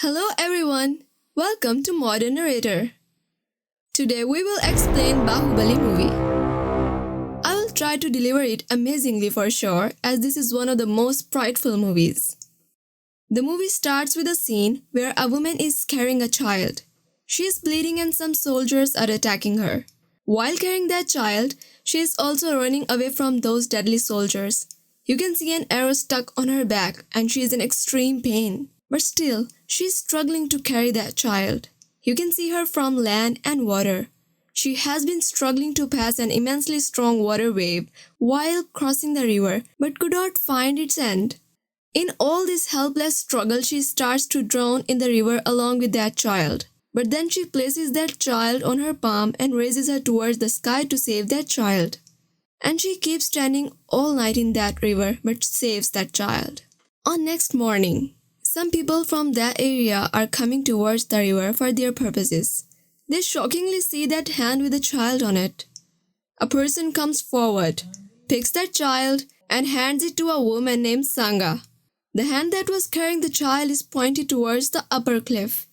Hello everyone, welcome to Modern Narrator. Today we will explain Baahubali movie. I will try to deliver it amazingly for sure as this is one of the most prideful movies. The movie starts with a scene where a woman is carrying a child. She is bleeding and some soldiers are attacking her. While carrying that child, she is also running away from those deadly soldiers. You can see an arrow stuck on her back and she is in extreme pain. But still, she is struggling to carry that child. You can see her from land and water. She has been struggling to pass an immensely strong water wave while crossing the river, but could not find its end. In all this helpless struggle, she starts to drown in the river along with that child. But then she places that child on her palm and raises her towards the sky to save that child. And she keeps standing all night in that river but saves that child. On next morning, some people from that area are coming towards the river for their purposes. They shockingly see that hand with a child on it. A person comes forward, picks that child, and hands it to a woman named Sangha. The hand that was carrying the child is pointed towards the upper cliff.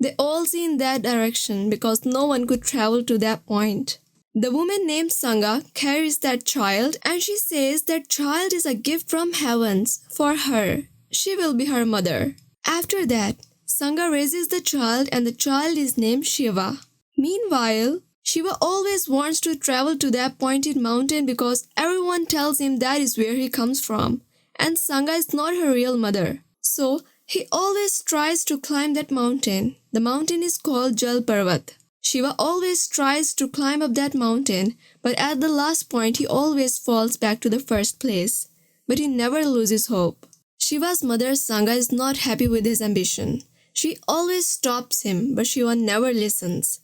They all see in that direction because no one could travel to that point. The woman named Sangha carries that child and she says that child is a gift from heavens for her. She will be her mother. After that, Sangha raises the child and the child is named Shiva. Meanwhile, Shiva always wants to travel to that pointed mountain because everyone tells him that is where he comes from. And Sangha is not her real mother. So, he always tries to climb that mountain. The mountain is called Jal Parvat. Shiva always tries to climb up that mountain, but at the last point he always falls back to the first place. But he never loses hope. Shiva's mother Sangha is not happy with his ambition. She always stops him, but Shiva never listens.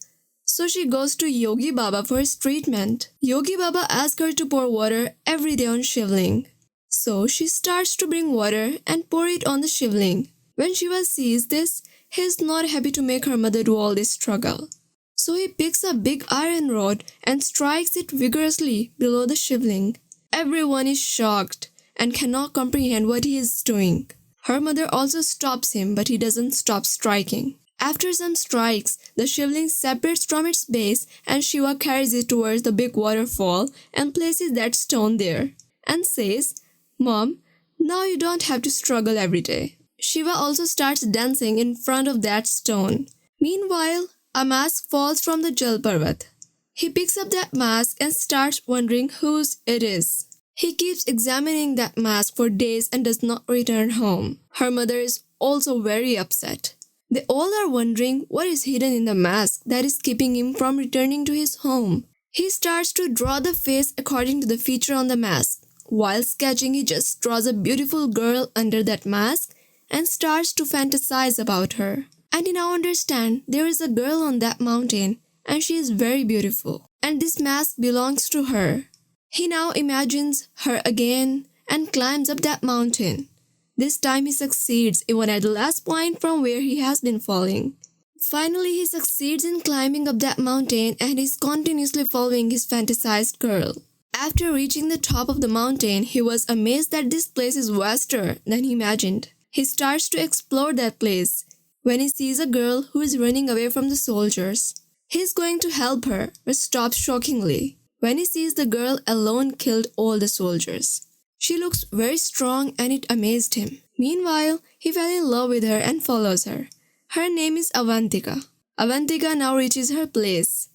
So she goes to Yogi Baba for his treatment. Yogi Baba asks her to pour water every day on Shivling. So she starts to bring water and pour it on the Shivling. When Shiva sees this, he is not happy to make her mother do all this struggle. So he picks a big iron rod and strikes it vigorously below the Shivling. Everyone is shocked and cannot comprehend what he is doing. Her mother also stops him, but he doesn't stop striking. After some strikes, the Shivling separates from its base and Shiva carries it towards the big waterfall and places that stone there and says, "Mom, now you don't have to struggle every day." Shiva also starts dancing in front of that stone. Meanwhile, a mask falls from the Jal Parvat. He picks up that mask and starts wondering whose it is. He keeps examining that mask for days and does not return home. Her mother is also very upset. They all are wondering what is hidden in the mask that is keeping him from returning to his home. He starts to draw the face according to the feature on the mask. While sketching, he just draws a beautiful girl under that mask and starts to fantasize about her. And he now understands there is a girl on that mountain and she is very beautiful. And this mask belongs to her. He now imagines her again and climbs up that mountain. This time he succeeds even at the last point from where he has been falling. Finally, he succeeds in climbing up that mountain and is continuously following his fantasized girl. After reaching the top of the mountain, he was amazed that this place is vaster than he imagined. He starts to explore that place when he sees a girl who is running away from the soldiers. He is going to help her, but stops shockingly when he sees the girl alone killed all the soldiers. She looks very strong and it amazed him. Meanwhile, he fell in love with her and follows her. Her name is Avantika. Avantika now reaches her place.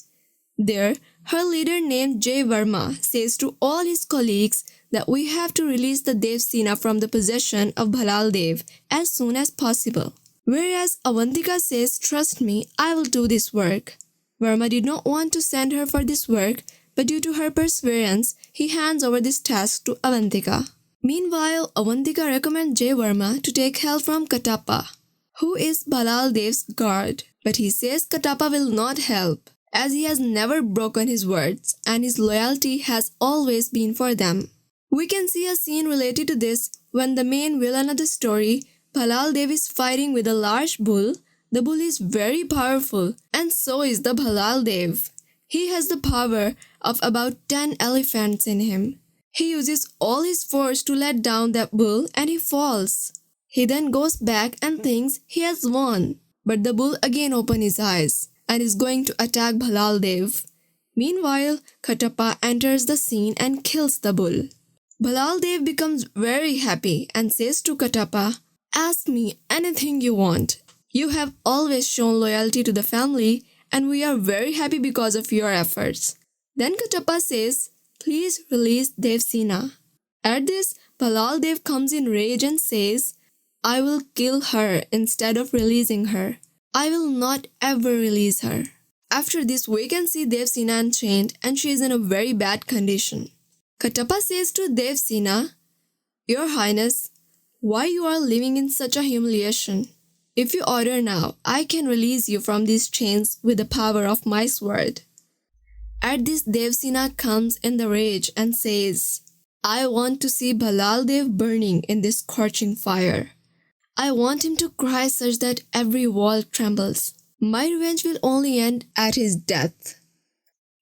There, her leader named Jay Verma says to all his colleagues that we have to release the Devsena from the possession of Bhalal Dev as soon as possible. Whereas Avantika says, "Trust me, I will do this work." Verma did not want to send her for this work, but due to her perseverance, he hands over this task to Avantika. Meanwhile, Avantika recommends Jay Verma to take help from Katappa, who is Bhalal Dev's guard. But he says Katappa will not help, as he has never broken his words and his loyalty has always been for them. We can see a scene related to this when the main villain of the story, Bhalal Dev, is fighting with a large bull. The bull is very powerful and so is the Bhalal Dev. He has the power of about 10 elephants in him. He uses all his force to let down that bull and he falls. He then goes back and thinks he has won. But the bull again opens his eyes and is going to attack Bhalal Dev. Meanwhile, Katappa enters the scene and kills the bull. Bhalal Dev becomes very happy and says to Katappa, "Ask me anything you want. You have always shown loyalty to the family and we are very happy because of your efforts." Then Katappa says, "Please release Devsina." At this, Bhalal Dev comes in rage and says, "I will kill her instead of releasing her. I will not ever release her." After this, we can see Devsina unchained and she is in a very bad condition. Katappa says to Devsina, "Your Highness, why you are living in such a humiliation? If you order now, I can release you from these chains with the power of my sword." At this, Devsina comes in the rage and says, "I want to see Bhalal Dev burning in this scorching fire. I want him to cry such that every wall trembles. My revenge will only end at his death."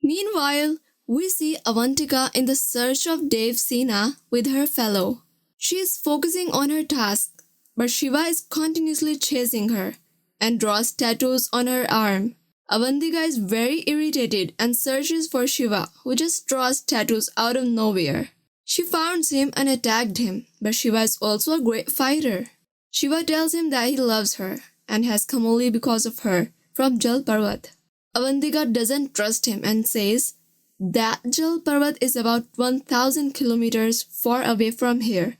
Meanwhile, we see Avantika in the search of Devsina with her fellow. She is focusing on her task, but Shiva is continuously chasing her and draws tattoos on her arm. Avantika is very irritated and searches for Shiva, who just draws tattoos out of nowhere. She founds him and attacked him, but Shiva is also a great fighter. Shiva tells him that he loves her and has come only because of her from Jal Parvat. Avantika doesn't trust him and says that Jal Parvat is about 1000 kilometers far away from here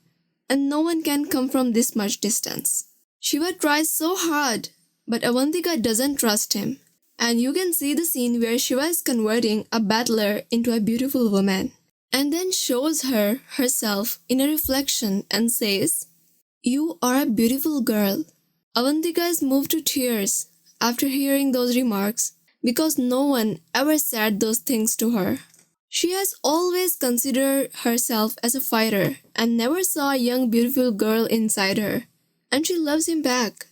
and no one can come from this much distance. Shiva tries so hard, but Avantika doesn't trust him. And you can see the scene where Shiva is converting a battler into a beautiful woman and then shows her herself in a reflection and says, "You are a beautiful girl." Avantika is moved to tears after hearing those remarks because no one ever said those things to her. She has always considered herself as a fighter and never saw a young beautiful girl inside her, and she loves him back.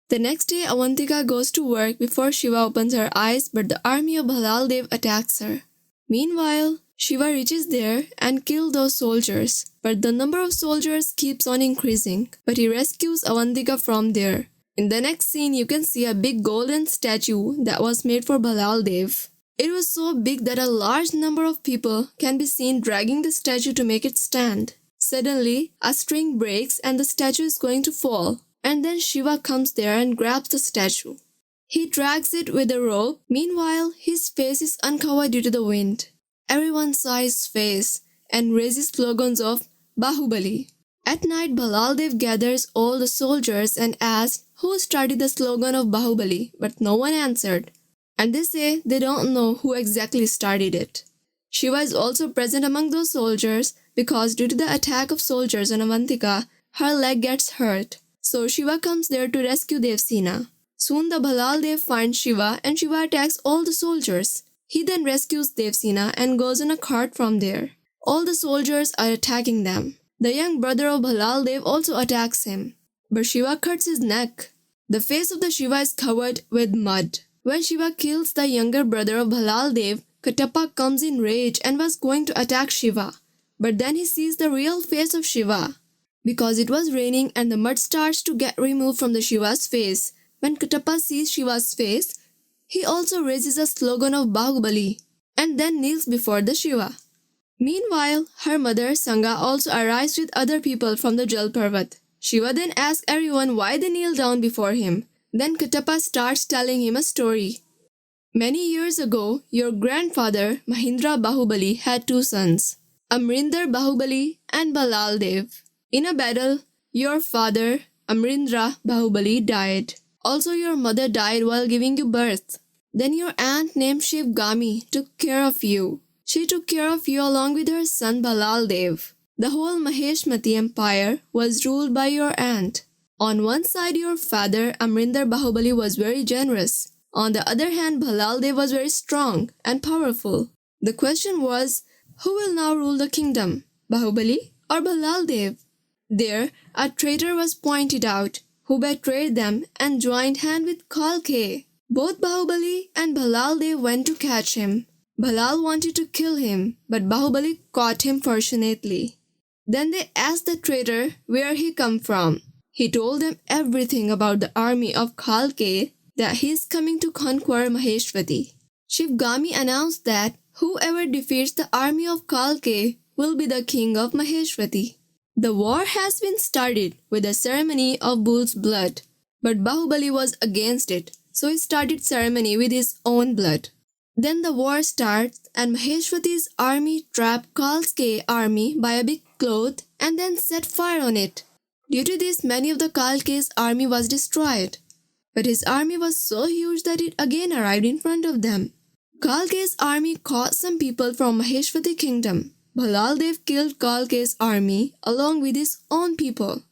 The next day, Avantika goes to work before Shiva opens her eyes, but the army of Bhalal Dev attacks her. Meanwhile, Shiva reaches there and kills those soldiers, but the number of soldiers keeps on increasing, but he rescues Avantika from there. In the next scene, you can see a big golden statue that was made for Bhalal Dev. It was so big that a large number of people can be seen dragging the statue to make it stand. Suddenly, a string breaks and the statue is going to fall, and then Shiva comes there and grabs the statue. He drags it with a rope. Meanwhile, his face is uncovered due to the wind. Everyone saw his face and raises slogans of Baahubali. At night, Bhalal Dev gathers all the soldiers and asks who started the slogan of Baahubali, but no one answered. And they say they don't know who exactly started it. Shiva is also present among those soldiers because due to the attack of soldiers on Avantika, her leg gets hurt. So Shiva comes there to rescue Devsina. Soon the Bhalal Dev finds Shiva and Shiva attacks all the soldiers. He then rescues Devsina and goes in a cart from there. All the soldiers are attacking them. The young brother of Bhalal Dev also attacks him, but Shiva cuts his neck. The face of the Shiva is covered with mud. When Shiva kills the younger brother of Bhalal Dev, Katappa comes in rage and was going to attack Shiva. But then he sees the real face of Shiva. Because it was raining and the mud starts to get removed from the Shiva's face. When Katappa sees Shiva's face, he also raises a slogan of Baahubali and then kneels before the Shiva. Meanwhile, her mother Sangha also arrives with other people from the Jal Parvat. Shiva then asks everyone why they kneel down before him. Then Katappa starts telling him a story. Many years ago, your grandfather Mahindra Baahubali had two sons, Amrinder Baahubali and Bhalal Dev. In a battle, your father Amrindra Baahubali died. Also, your mother died while giving you birth. Then your aunt named Shivgami took care of you. She took care of you along with her son Bhalal Dev. The whole Maheshmati empire was ruled by your aunt. On one side, your father Amrinder Baahubali was very generous. On the other hand, Bhalal Dev was very strong and powerful. The question was, who will now rule the kingdom, Baahubali or Bhalal Dev? There, a traitor was pointed out, who betrayed them and joined hand with Kalke. Both Baahubali and Bhalal Dev went to catch him. Bhalal wanted to kill him, but Baahubali caught him fortunately. Then they asked the traitor where he come from. He told them everything about the army of Kalke, that he is coming to conquer Maheshwati. Shivgami announced that whoever defeats the army of Kalke will be the king of Maheshwati. The war has been started with a ceremony of bull's blood, but Bahubali was against it, so he started ceremony with his own blood. Then the war starts and Maheshwati's army trapped Kalke's army by a big cloth and then set fire on it. Due to this, many of the Kalke's army was destroyed. But his army was so huge that it again arrived in front of them. Kalke's army caught some people from Maheshwati kingdom. Bhalaldev killed Kalke's army along with his own people.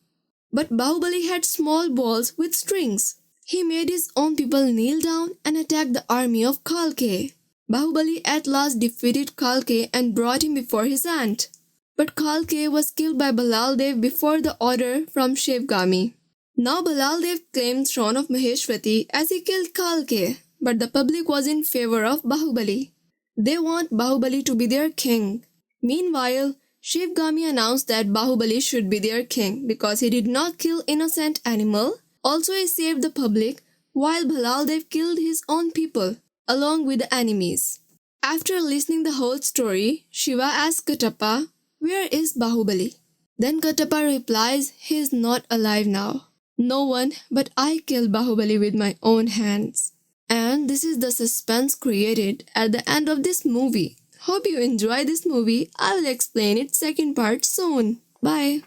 But Bahubali had small balls with strings. He made his own people kneel down and attack the army of Kalke. Bahubali at last defeated Kalke and brought him before his aunt. But Kalke was killed by Balaldev before the order from Shivgami. Now Balaldev claimed throne of Maheshwati as he killed Kalke, but the public was in favor of Bahubali. They want Bahubali to be their king. Meanwhile, Shivgami announced that Bahubali should be their king because he did not kill innocent animal. Also, he saved the public while Balaldev killed his own people along with the enemies. After listening the whole story, Shiva asks Katappa, "Where is Bahubali?" Then Katappa replies, "He is not alive now. No one but I killed Bahubali with my own hands." And this is the suspense created at the end of this movie. Hope you enjoy this movie. I will explain its second part soon. Bye.